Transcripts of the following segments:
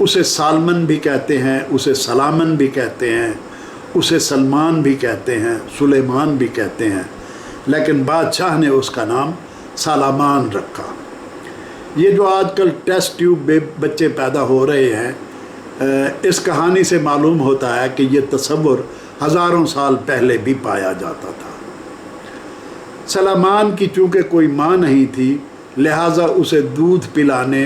اسے سالمن بھی کہتے ہیں، اسے سلامن بھی کہتے ہیں، اسے سلمان بھی کہتے ہیں، سلیمان بھی کہتے ہیں، لیکن بادشاہ نے اس کا نام سلامان رکھا۔ یہ جو آج کل ٹیسٹ ٹیوب بچے پیدا ہو رہے ہیں، اس کہانی سے معلوم ہوتا ہے کہ یہ تصور ہزاروں سال پہلے بھی پایا جاتا تھا۔ سلامان کی چونکہ کوئی ماں نہیں تھی، لہٰذا اسے دودھ پلانے،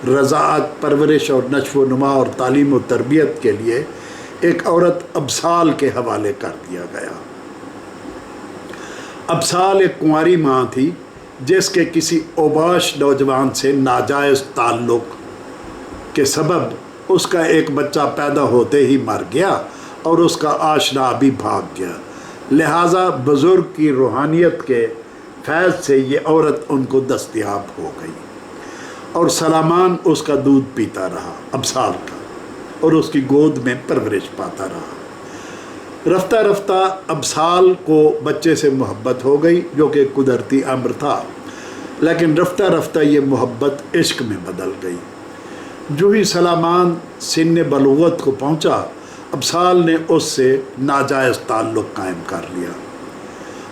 رضاعت، پرورش اور نشو و نما اور تعلیم و تربیت کے لیے ایک عورت ابسال کے حوالے کر دیا گیا۔ ابسال ایک کنواری ماں تھی جس کے کسی اوباش نوجوان سے ناجائز تعلق کے سبب اس کا ایک بچہ پیدا ہوتے ہی مر گیا اور اس کا آشنا بھی بھاگ گیا، لہٰذا بزرگ کی روحانیت کے فیض سے یہ عورت ان کو دستیاب ہو گئی، اور سلامان اس کا دودھ پیتا رہا، ابسال کا، اور اس کی گود میں پرورش پاتا رہا۔ رفتہ رفتہ ابسال کو بچے سے محبت ہو گئی، جو کہ قدرتی امر تھا، لیکن رفتہ رفتہ یہ محبت عشق میں بدل گئی۔ جو ہی سلامان سن بلوغت کو پہنچا، ابسال نے اس سے ناجائز تعلق قائم کر لیا۔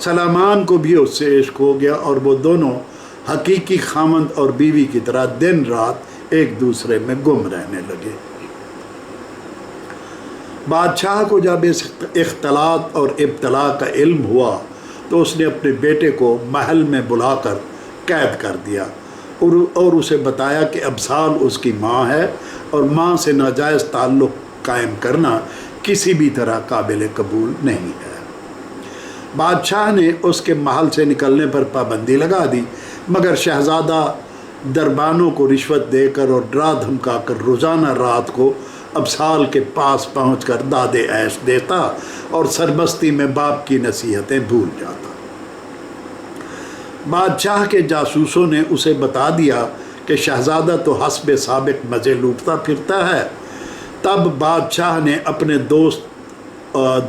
سلامان کو بھی اس سے عشق ہو گیا، اور وہ دونوں حقیقی خاوند اور بیوی کی طرح دن رات ایک دوسرے میں گم رہنے لگے۔ بادشاہ کو جب اس اختلاط اور ابتلا کا علم ہوا تو اس نے اپنے بیٹے کو محل میں بلا کر قید کر دیا اور اسے بتایا کہ ابسال اس کی ماں ہے، اور ماں سے ناجائز تعلق قائم کرنا کسی بھی طرح قابل قبول نہیں ہے۔ بادشاہ نے اس کے محل سے نکلنے پر پابندی لگا دی، مگر شہزادہ دربانوں کو رشوت دے کر اور ڈرا دھمکا کر روزانہ رات کو ابسال کے پاس پہنچ کر دادے عیش دیتا اور سرمستی میں باپ کی نصیحتیں بھول جاتا۔ بادشاہ کے جاسوسوں نے اسے بتا دیا کہ شہزادہ تو حسب سابق مزے لوٹتا پھرتا ہے۔ تب بادشاہ نے اپنے دوست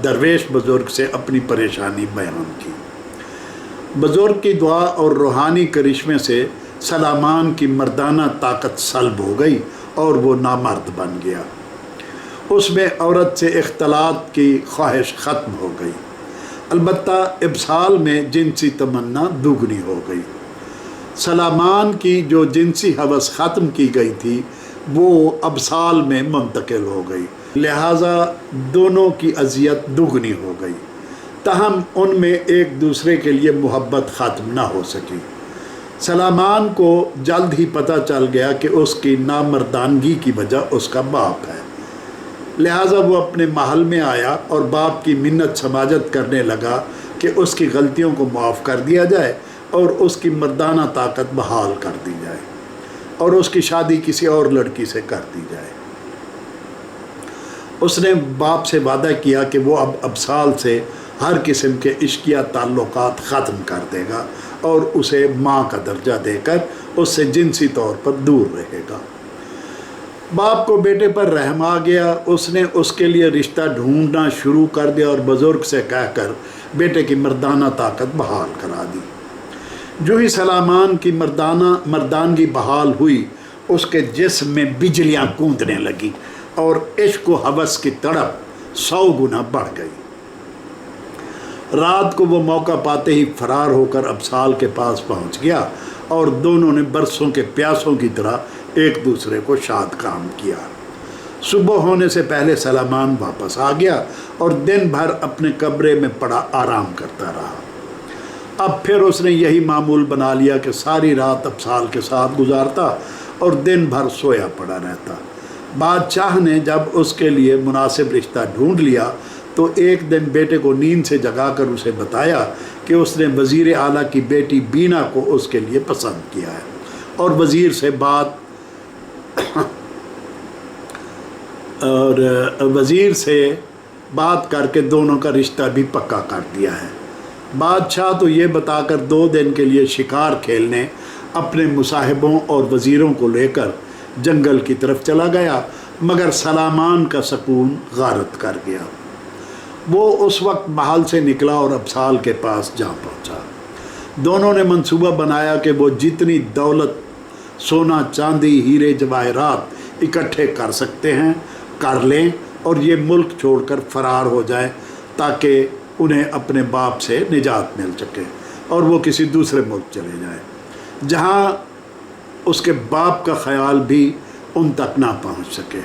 درویش بزرگ سے اپنی پریشانی بیان کی۔ بزرگ کی دعا اور روحانی کرشمے سے سلامان کی مردانہ طاقت سلب ہو گئی اور وہ نامرد بن گیا۔ اس میں عورت سے اختلاط کی خواہش ختم ہو گئی، البتہ ابسال میں جنسی تمنا دوگنی ہو گئی۔ سلامان کی جو جنسی ہوس ختم کی گئی تھی وہ ابسال میں منتقل ہو گئی، لہٰذا دونوں کی اذیت دوگنی ہو گئی، تاہم ان میں ایک دوسرے کے لیے محبت ختم نہ ہو سکی۔ سلامان کو جلد ہی پتہ چل گیا کہ اس کی نامردانگی کی وجہ اس کا باپ ہے، لہٰذا وہ اپنے محل میں آیا اور باپ کی منت سماجت کرنے لگا کہ اس کی غلطیوں کو معاف کر دیا جائے اور اس کی مردانہ طاقت بحال کر دی جائے اور اس کی شادی کسی اور لڑکی سے کر دی جائے۔ اس نے باپ سے وعدہ کیا کہ وہ اب ابسال سے ہر قسم کے عشقیہ تعلقات ختم کر دے گا اور اسے ماں کا درجہ دے کر اس سے جنسی طور پر دور رہے گا۔ باپ کو بیٹے پر رحم آ گیا، اس نے اس کے لیے رشتہ ڈھونڈنا شروع کر دیا اور بزرگ سے کہہ کر بیٹے کی مردانہ طاقت بحال کرا دی۔ جو ہی سلامان کی مردانگی بحال ہوئی، اس کے جسم میں بجلیاں گونجنے لگی اور عشق و ہوس کی تڑپ 100 گنا بڑھ گئی۔ رات کو وہ موقع پاتے ہی فرار ہو کر ابسال کے پاس پہنچ گیا اور دونوں نے برسوں کے پیاسوں کی طرح ایک دوسرے کو شاد کام کیا۔ صبح ہونے سے پہلے سلامان واپس آ گیا اور دن بھر اپنے کمرے میں پڑا آرام کرتا رہا۔ اب پھر اس نے یہی معمول بنا لیا کہ ساری رات ابسال کے ساتھ گزارتا اور دن بھر سویا پڑا رہتا۔ بادشاہ نے جب اس کے لیے مناسب رشتہ ڈھونڈ لیا تو ایک دن بیٹے کو نیند سے جگا کر اسے بتایا کہ اس نے وزیر اعلیٰ کی بیٹی بینا کو اس کے لیے پسند کیا ہے اور وزیر سے بات کر کے دونوں کا رشتہ بھی پکا کر دیا ہے۔ بادشاہ تو یہ بتا کر 2 دن کے لیے شکار کھیلنے اپنے مصاحبوں اور وزیروں کو لے کر جنگل کی طرف چلا گیا، مگر سلامان کا سکون غارت کر گیا۔ وہ اس وقت محل سے نکلا اور ابسال کے پاس جا پہنچا۔ دونوں نے منصوبہ بنایا کہ وہ جتنی دولت، سونا چاندی، ہیرے جواہرات اکٹھے کر سکتے ہیں کر لیں اور یہ ملک چھوڑ کر فرار ہو جائیں تاکہ انہیں اپنے باپ سے نجات مل سکے اور وہ کسی دوسرے ملک چلے جائیں جہاں اس کے باپ کا خیال بھی ان تک نہ پہنچ سکے۔